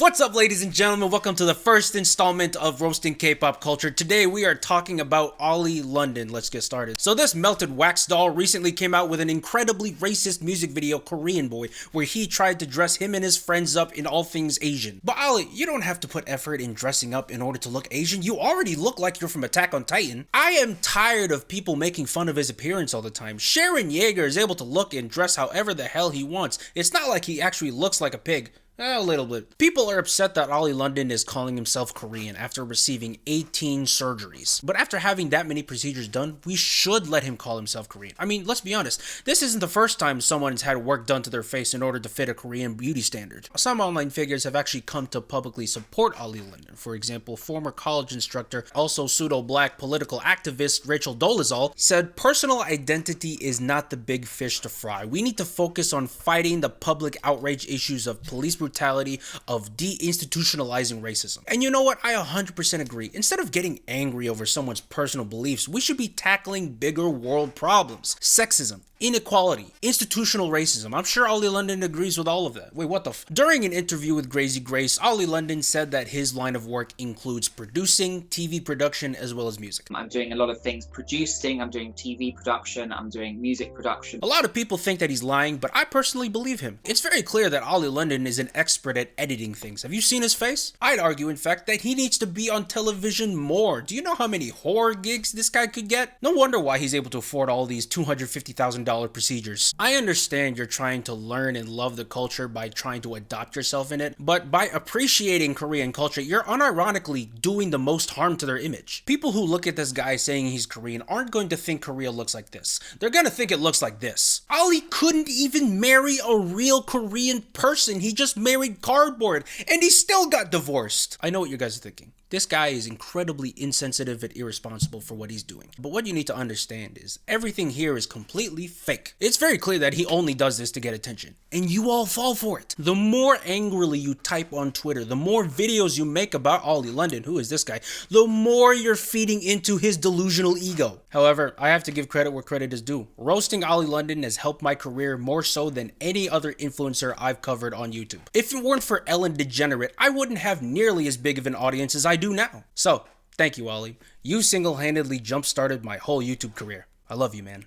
What's up, ladies and gentlemen? Welcome to the first installment of Roasting K-Pop Culture. Today we are talking about Oli London. Let's get started. So this melted wax doll recently came out with an incredibly racist music video, Korean Boy, where he tried to dress him and his friends up in all things Asian. But Oli, you don't have to put effort in dressing up in order to look Asian. You already look like you're from Attack on Titan. I am tired of people making fun of his appearance all the time. Sharon Yeager is able to look and dress however the hell he wants. It's not like he actually looks like a pig. A little bit. People are upset that Oli London is calling himself Korean after receiving 18 surgeries. But after having that many procedures done, we should let him call himself Korean. I mean, let's be honest. This isn't the first time someone's had work done to their face in order to fit a Korean beauty standard. Some online figures have actually come to publicly support Oli London. For example, former college instructor, also pseudo-black political activist Rachel Dolezal said, "Personal identity is not the big fish to fry. We need to focus on fighting the public outrage issues of police brutality, of deinstitutionalizing racism." And you know what? I 100% agree. Instead of getting angry over someone's personal beliefs, we should be tackling bigger world problems. Sexism, inequality, institutional racism. I'm sure Oli London agrees with all of that. Wait, what the f? During an interview with Crazy Grace, Oli London said that his line of work includes producing, TV production, as well as music. I'm doing a lot of things producing, I'm doing TV production, I'm doing music production. A lot of people think that he's lying, but I personally believe him. It's very clear that Oli London is an expert at editing things. Have you seen his face? I'd argue, in fact, that he needs to be on television more. Do you know how many horror gigs this guy could get? No wonder why he's able to afford all these $250,000 procedures. I understand you're trying to learn and love the culture by trying to adopt yourself in it, but by appreciating Korean culture, you're unironically doing the most harm to their image. People who look at this guy saying he's Korean aren't going to think Korea looks like this. They're gonna think it looks like this. Oli couldn't even marry a real Korean person. He just married cardboard, and he still got divorced. I know what you guys are thinking. This guy is incredibly insensitive and irresponsible for what he's doing. But what you need to understand is everything here is completely fake. It's very clear that he only does this to get attention, and you all fall for it. The more angrily you type on Twitter, the more videos you make about Oli London, who is this guy, the more you're feeding into his delusional ego. However, I have to give credit where credit is due. Roasting Oli London has helped my career more so than any other influencer I've covered on YouTube. If it weren't for Ellen DeGenerate, I wouldn't have nearly as big of an audience as I do now. So, thank you, Oli. You single-handedly jump-started my whole YouTube career. I love you, man.